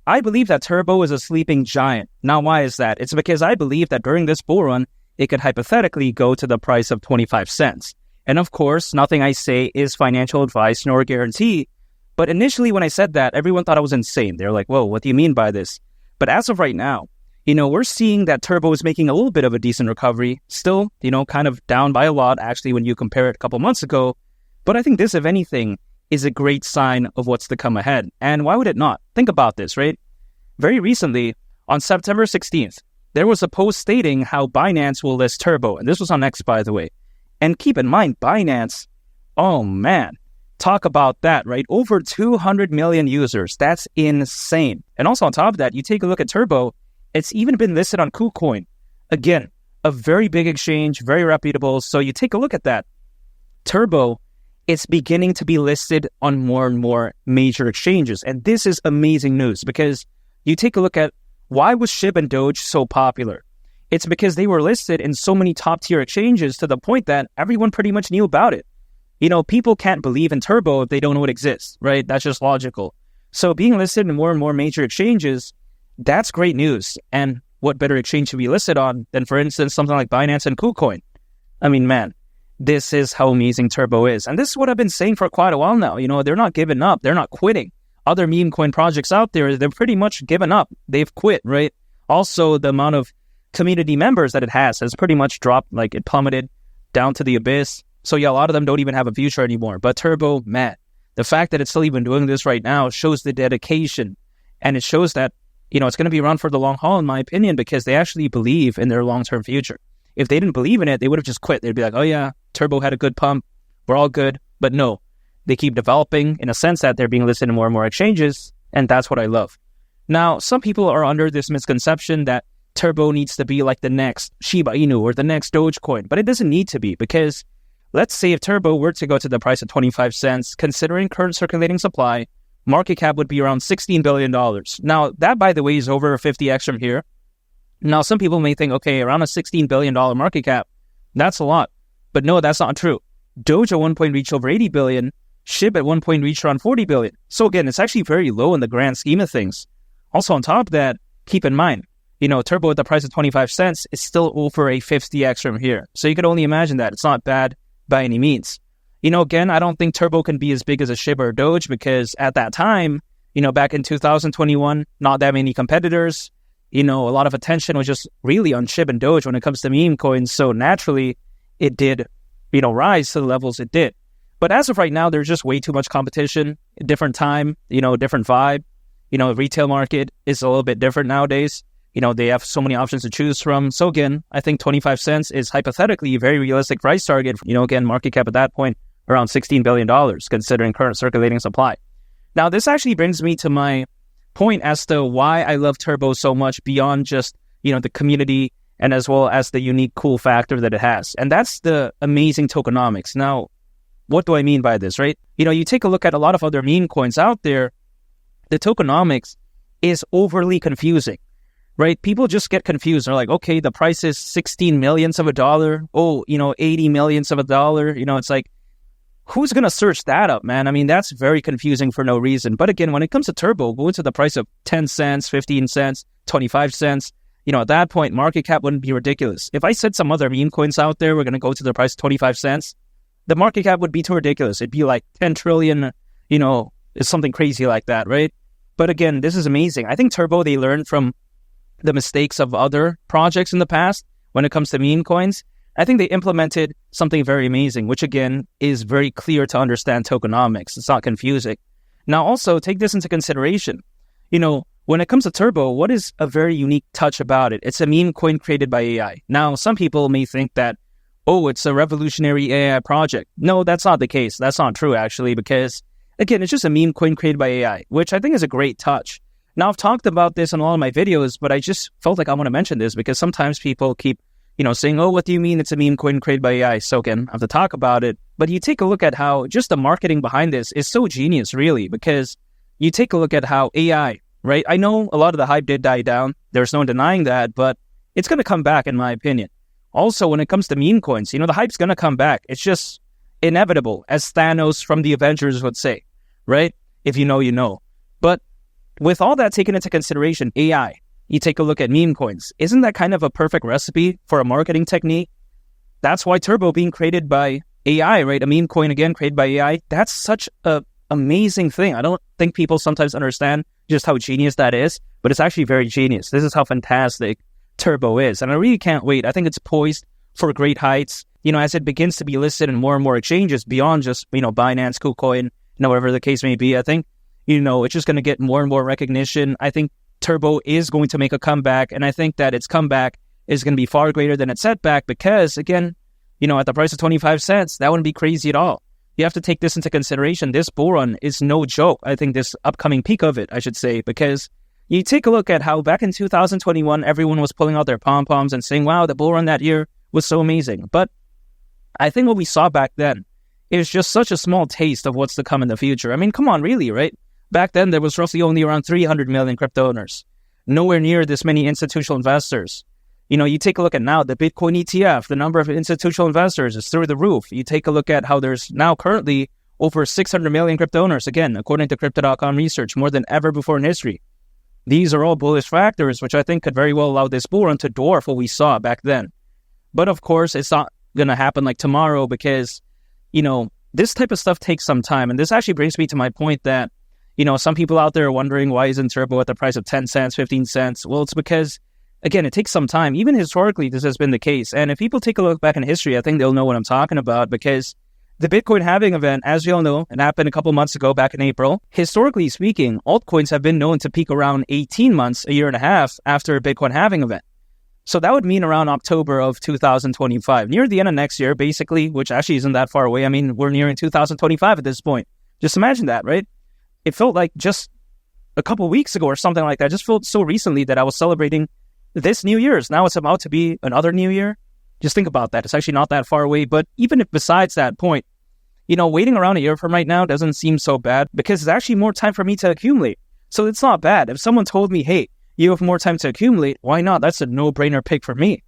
I believe that Turbo is a sleeping giant. Now, why is that? It's because I believe that during this bull run, it could hypothetically go to the price of 25 cents. And of course, nothing I say is financial advice nor guarantee. But initially when I said that, everyone thought I was insane. They're like, whoa, what do you mean by this? But as of right now, we're seeing that Turbo is making a little bit of a decent recovery. Still, kind of down by a lot, actually, when you compare it a couple months ago. But I think this, if anything, is a great sign of what's to come ahead. And why would it not? Think about this, right? Very recently, on September 16th, there was a post stating how Binance will list Turbo. And this was on X, by the way. And keep in mind, Binance, oh man, talk about that, right? Over 200 million users. That's insane. And also on top of that, you take a look at Turbo, it's even been listed on KuCoin. Again, a very big exchange, very reputable. So you take a look at that. Turbo, it's beginning to be listed on more and more major exchanges. And this is amazing news because you take a look at why was SHIB and Doge so popular? It's because they were listed in so many top-tier exchanges to the point that everyone pretty much knew about it. People can't believe in Turbo if they don't know it exists, right? That's just logical. So being listed in more and more major exchanges, that's great news. And what better exchange should be listed on than, for instance, something like Binance and KuCoin? I mean, man, this is how amazing Turbo is. And this is what I've been saying for quite a while now. They're not giving up. They're not quitting. Other meme coin projects out there, they're pretty much given up. They've quit, right? Also, the amount of community members that it has pretty much dropped, like it plummeted down to the abyss. So yeah, a lot of them don't even have a future anymore. But Turbo, man, the fact that it's still even doing this right now shows the dedication. And it shows that, it's going to be around for the long haul, in my opinion, because they actually believe in their long-term future. If they didn't believe in it, they would have just quit. They'd be like, oh yeah, Turbo had a good pump. We're all good. But no, they keep developing in a sense that they're being listed in more and more exchanges. And that's what I love. Now, some people are under this misconception that Turbo needs to be like the next Shiba Inu or the next Dogecoin, but it doesn't need to be because let's say if Turbo were to go to the price of 25 cents, considering current circulating supply, market cap would be around $16 billion. Now, that, by the way, is over 50x from here. Now, some people may think, okay, around a $16 billion market cap, that's a lot. But no, that's not true. Doge at one point reached over 80 billion, SHIB at one point reached around 40 billion. So again, it's actually very low in the grand scheme of things. Also on top of that, keep in mind, Turbo at the price of 25 cents is still over a 50x from here. So you can only imagine that. It's not bad by any means. Again, I don't think Turbo can be as big as a SHIB or Doge because at that time, back in 2021, not that many competitors. A lot of attention was just really on SHIB and Doge when it comes to meme coins. So naturally, it did, rise to the levels it did. But as of right now, there's just way too much competition, different time, different vibe. Retail market is a little bit different nowadays. They have so many options to choose from. So again, I think 25 cents is hypothetically a very realistic price target. Again, market cap at that point, around $16 billion, considering current circulating supply. Now, this actually brings me to my point as to why I love Turbo so much beyond just, the community and as well as the unique cool factor that it has. And that's the amazing tokenomics. Now, what do I mean by this, right? You take a look at a lot of other meme coins out there, the tokenomics is overly confusing. Right? People just get confused. They're like, okay, the price is 16 millionths of a dollar. Oh, 80 millionths of a dollar. It's like, who's going to search that up, man? I mean, that's very confusing for no reason. But again, when it comes to Turbo, going to the price of 10 cents, 15 cents, 25 cents, at that point, market cap wouldn't be ridiculous. If I said some other meme coins out there, we're going to go to the price of 25 cents, the market cap would be too ridiculous. It'd be like 10 trillion, it's something crazy like that, right? But again, this is amazing. I think Turbo, they learned from the mistakes of other projects in the past when it comes to meme coins. I think they implemented something very amazing, which again is very clear to understand tokenomics. It's not confusing. Now also take this into consideration. When it comes to Turbo, what is a very unique touch about it? It's a meme coin created by AI. Now some people may think that, oh, it's a revolutionary AI project. No, that's not the case. That's not true actually, because again, it's just a meme coin created by AI, which I think is a great touch. Now, I've talked about this in all of my videos, but I just felt like I want to mention this because sometimes people keep, saying, oh, what do you mean it's a meme coin created by AI? So again, I have to talk about it. But you take a look at how just the marketing behind this is so genius, really, because you take a look at how AI, right? I know a lot of the hype did die down. There's no denying that, but it's going to come back, in my opinion. Also, when it comes to meme coins, the hype's going to come back. It's just inevitable, as Thanos from the Avengers would say, right? If you know, you know. But with all that taken into consideration, AI, you take a look at meme coins. Isn't that kind of a perfect recipe for a marketing technique? That's why Turbo being created by AI, right? A meme coin, again, created by AI. That's such a amazing thing. I don't think people sometimes understand just how genius that is, but it's actually very genius. This is how fantastic Turbo is. And I really can't wait. I think it's poised for great heights, as it begins to be listed in more and more exchanges beyond just, Binance, KuCoin, whatever the case may be. I think, it's just going to get more and more recognition. I think Turbo is going to make a comeback, and I think that its comeback is going to be far greater than its setback because, again, at the price of 25 cents, that wouldn't be crazy at all. You have to take this into consideration. This bull run is no joke. I think this upcoming peak of it, I should say, because you take a look at how back in 2021, everyone was pulling out their pom-poms and saying, wow, the bull run that year was so amazing. But I think what we saw back then is just such a small taste of what's to come in the future. I mean, come on, really, right? Back then, there was roughly only around 300 million crypto owners. Nowhere near this many institutional investors. You take a look at now, the Bitcoin ETF, the number of institutional investors is through the roof. You take a look at how there's now currently over 600 million crypto owners, again, according to Crypto.com research, more than ever before in history. These are all bullish factors, which I think could very well allow this bull run to dwarf what we saw back then. But of course, it's not going to happen like tomorrow because, this type of stuff takes some time. And this actually brings me to my point that, some people out there are wondering why isn't Turbo at the price of 10 cents, 15 cents? Well, it's because, again, it takes some time. Even historically, this has been the case. And if people take a look back in history, I think they'll know what I'm talking about because the Bitcoin halving event, as you all know, it happened a couple months ago back in April. Historically speaking, altcoins have been known to peak around 18 months, a year and a half after a Bitcoin halving event. So that would mean around October of 2025, near the end of next year, basically, which actually isn't that far away. I mean, we're nearing 2025 at this point. Just imagine that, right? It felt like just a couple weeks ago or something like that. It just felt so recently that I was celebrating this New Year's. Now it's about to be another New Year. Just think about that. It's actually not that far away. But even if besides that point, waiting around a year from right now doesn't seem so bad because it's actually more time for me to accumulate. So it's not bad. If someone told me, hey, you have more time to accumulate, why not? That's a no-brainer pick for me.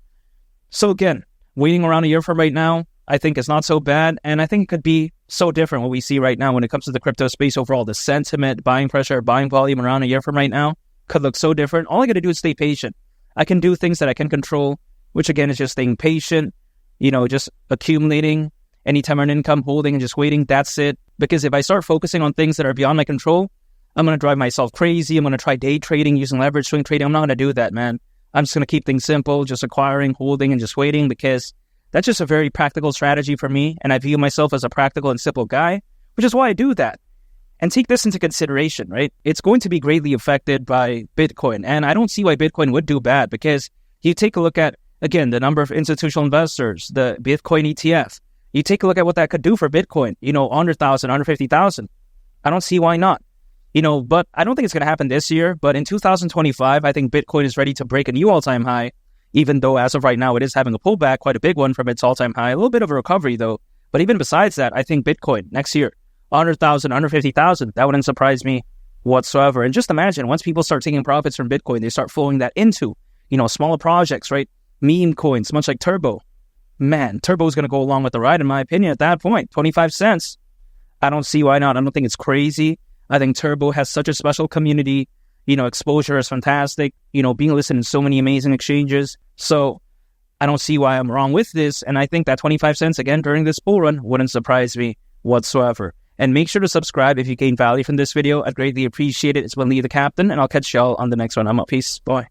So again, waiting around a year from right now, I think is not so bad. And I think it could be so different what we see right now when it comes to the crypto space overall. The sentiment, buying pressure, buying volume around a year from right now could look so different. All I got to do is stay patient. I can do things that I can control, which again is just staying patient, just accumulating, anytime earned income, holding and just waiting. That's it. Because if I start focusing on things that are beyond my control, I'm going to drive myself crazy. I'm going to try day trading, using leverage, swing trading. I'm not going to do that, man. I'm just going to keep things simple, just acquiring, holding, and just waiting because that's just a very practical strategy for me. And I view myself as a practical and simple guy, which is why I do that. And take this into consideration, right? It's going to be greatly affected by Bitcoin. And I don't see why Bitcoin would do bad because you take a look at, again, the number of institutional investors, the Bitcoin ETF. You take a look at what that could do for Bitcoin, 100,000, 150,000. I don't see why not. But I don't think it's going to happen this year. But in 2025, I think Bitcoin is ready to break a new all-time high, even though as of right now, it is having a pullback, quite a big one from its all-time high. A little bit of a recovery, though. But even besides that, I think Bitcoin next year, 100,000, 150,000, that wouldn't surprise me whatsoever. And just imagine, once people start taking profits from Bitcoin, they start flowing that into, smaller projects, right? Meme coins, much like Turbo. Man, Turbo is going to go along with the ride, in my opinion, at that point. 25 cents. I don't see why not. I don't think it's crazy. I think Turbo has such a special community. Exposure is fantastic. Being listed in so many amazing exchanges. So I don't see why I'm wrong with this. And I think that 25 cents, again, during this bull run wouldn't surprise me whatsoever. And make sure to subscribe if you gain value from this video. I'd greatly appreciate it. It's been Lee the Captain, and I'll catch y'all on the next one. I'm out. Peace. Bye.